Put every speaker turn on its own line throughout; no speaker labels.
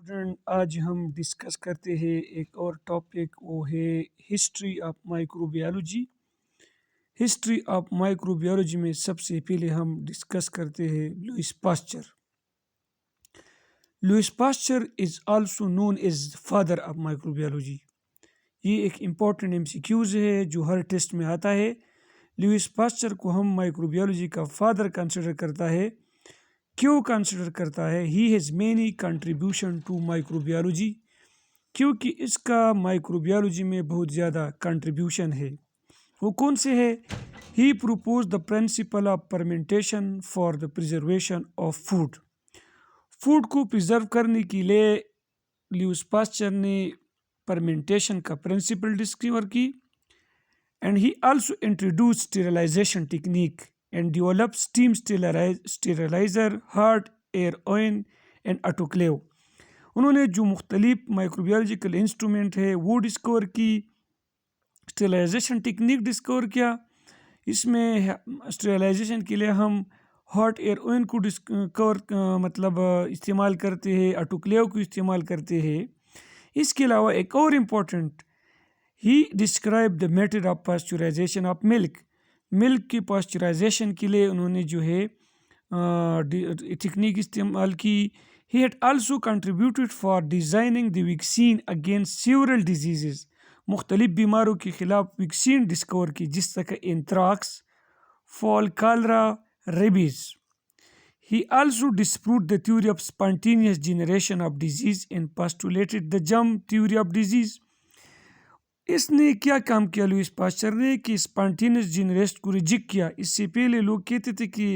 Student آج ہم discuss کرتے ہیں ایک اور ٹاپک، وہ ہے history of microbiology. History of microbiology میں سب سے پہلے ہم ڈسکس کرتے ہیں Louis Pasteur. Louis Pasteur is also known as father of microbiology. یہ ایک امپورٹنٹ MCQs ہے جو ہر ٹیسٹ میں آتا ہے۔ لوئس پاسچر کو ہم مائکروبیولوجی کا فادر کنسیڈر کرتا ہے۔ کیوں کنسیڈر کرتا ہے؟ He has many contribution to microbiology, کیونکہ اس کا مائکروبیولوجی میں بہت زیادہ کنٹریبیوشن ہے۔ وہ کون سے ہے؟ He propose the principle of fermentation for the preservation of food. Food کو پریزرو کرنے کے لیے لوئس پاسچر نے فرمنٹیشن کا پرنسپل ڈسکور کی، and he also introduce sterilization technique and develop steam sterilizer, hot air oven and autoclave۔ انہوں نے جو مختلف مائکروبیولوجیکل انسٹرومنٹ ہے وہ ڈسکور کی، اسٹیرلائزیشن ٹیکنیک ڈسکور کیا۔ اس میں اسٹیرلائزیشن کے لیے ہم ہاٹ ایئر اوون کو استعمال کرتے ہیں، آٹوکلیو کو استعمال کرتے ہیں۔ اس کے علاوہ ایک اور important, he describe the method of pasteurization of milk. Milk کی پاسچرائزیشن کے لیے انہوں نے جو ہے ٹیکنیک استعمال کی۔ He had also contributed for designing the vaccine against several diseases. مختلف بیماروں کے خلاف ویکسین ڈسکور کی، جس طرح کہ anthrax, fall cholera, rabies. He also disproved the theory of spontaneous generation of disease and postulated the germ theory of disease۔ اس نے کیا کام کیا لوئس پاسچر نے کہ اسپانٹینس جنریشن کو ریجیکٹ کیا۔ اس سے پہلے لوگ کہتے تھے کہ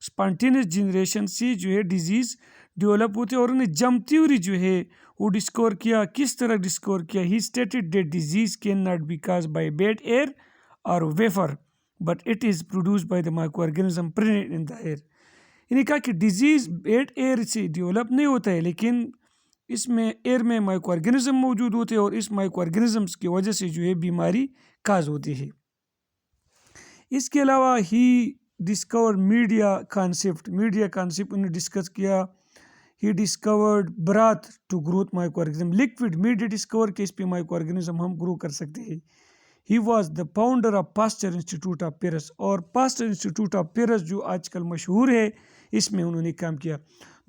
اسپانٹینس جنریشن سے جو ہے ڈیزیز ڈیولپ ہوتے، اور انہیں جم تھیوری جو ہے وہ ڈسکور کیا۔ کس طرح ڈسکور کیا؟ He stated that disease can not be cause by bad air اور vapour but it is produce by the microorganism present in the air. انہیں کہا کہ ڈیزیز بیڈ ایئر سے ڈیولپ نہیں ہوتا ہے، لیکن اس میں ایئر میں مائکرو آرگینزم موجود ہوتے ہیں، اور اس مائکرو آرگینزمس کی وجہ سے جو ہے بیماری کاز ہوتی ہے۔ اس کے علاوہ ہی ڈسکور میڈیا کانسیپٹ انہیں ڈسکس کیا۔ He discovered broth to growth microorganism, liquid media discover کے اس پہ مائکرو آرگینزم ہم گرو کر سکتے ہیں۔ He was the founder of Pasteur Institute of Paris, اور پاسچر انسٹیٹیوٹ آف پیرس جو آج کل مشہور ہے، اس میں انہوں نے کام کیا۔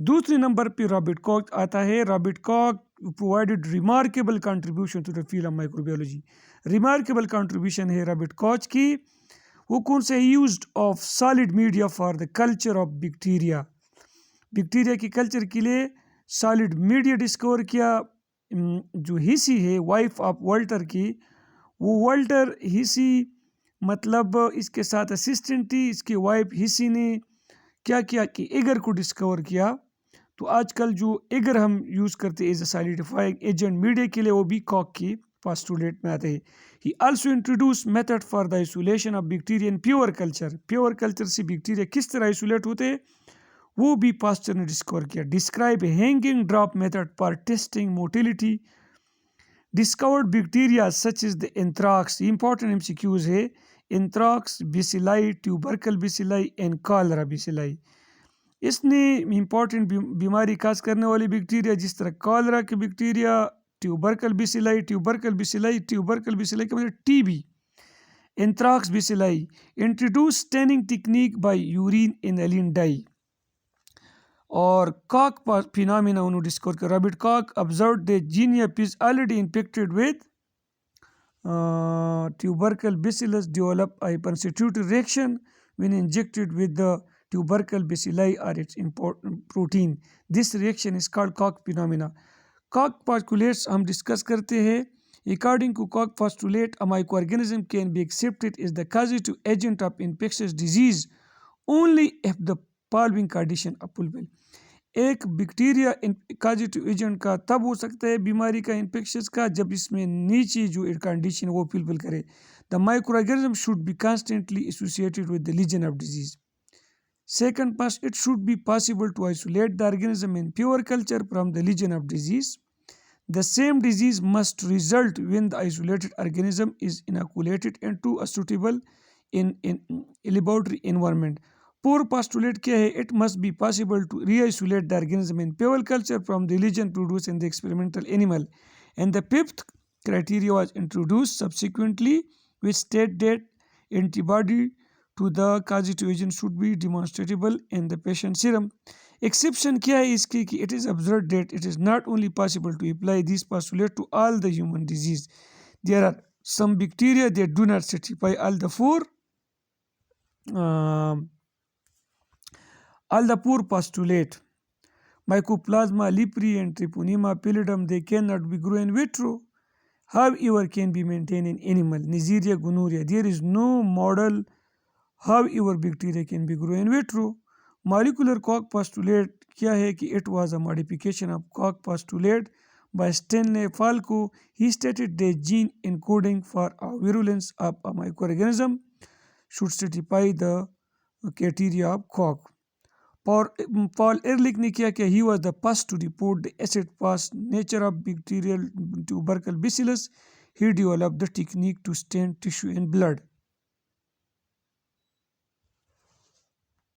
دوسرے نمبر پہ رابرٹ کاک آتا ہے۔ رابرٹ کاک provided remarkable contribution to the field of microbiology۔ Remarkable contribution ہے رابرٹ کاک کی۔ وہ کون سے؟ used of solid media for the culture of bacteria۔ Bacteria کی کلچر کے لیے سالڈ میڈیا ڈسکور کیا۔ جو ہیسی ہے وائف آف والٹر کی، وہ والٹر ہیسی مطلب اس کے ساتھ اسسٹنٹ تھی، اس کی وائف ہیسی نے کیا کیا کہ ایگر کو ڈسکور کیا۔ تو آج کل جو ایگر ہم یوز کرتے ایز اے سالیڈیفائنگ ایجنٹ میڈیا کے لیے، وہ بھی کاک کی پاسٹولیٹ میں آتے ہیں۔ ہی also introduce method for the isolation of bacteria in pure culture. Pure culture سے بیکٹیریا کس طرح آئسولیٹ ہوتے ہیں، وہ بھی پاسچر نے ڈسکور کیا۔ Describe hanging drop method for testing motility. Discovered bacteria such as the anthrax. یہ امپورٹنٹ MCQs ہے۔ Anthrax, bacilli, tubercle bacilli and cholera bacilli. اس نے امپورٹنٹ بیماری کاز کرنے والی بیکٹیریا، جس طرح کالرا کے بیکٹیریا، ٹیوبرکل بیسیلائی کا مطلب TB، anthrax bacilli. Introduce staining technique by urine aniline dye, اور کاک فینامنا انہوں ڈسکور کیا۔ رابرٹ کاک observed that Guinea pigs already infected with tubercle bacillus develop a hypersensitivity reaction when injected with the tubercle bacilli or its important protein۔ This reaction is called Koch phenomena۔ Koch postulates ہم discuss کرتے ہیں۔ According to Koch postulate, a microorganism can be accepted as the causative agent of infectious disease only if the following condition are fulfilled۔ ایک bacteria کازیٹیو agent کا تب ہو سکتا ہے بیماری کا، انفیکشس کا، جب اس میں نیچے جو کنڈیشن وہ فلفل کرے۔ The microorganism should be constantly associated with the lesion of disease. Second pass, it should be possible to isolate the organism in pure culture from the legion of disease۔ The same disease must result when the isolated organism is inoculated into a suitable in laboratory environment۔ Four postulate کیا ہے؟ It must be possible to reisolate the organism in pure culture from lesion produce in the experimental animal. And the fifth criteria was introduced subsequently which state that antibody to the causative agent should be demonstrable in the patient serum. Exception کیا ہے اس کی کہ it is observed that it is not only possible to apply these postulates to all the human disease. There are some bacteria that do not satisfy all the four postulate. Mycoplasma, lepri and Treponema pallidum, they cannot be grown in vitro. However, can be maintained in animal. Neisseria gonorrhea, there is no model. However, bacteria can be grown in vitro. Molecular Koch postulate کیا ہے کہ it was a modification of Koch postulate by Stanley Falco. He stated that gene encoding for a virulence of a microorganism should satisfy the criteria of Koch. Paul Ehrlich نے کیا کہ he was the first to report the acid-fast nature of bacterial tubercle bacillus. He developed the technique to stain tissue and blood.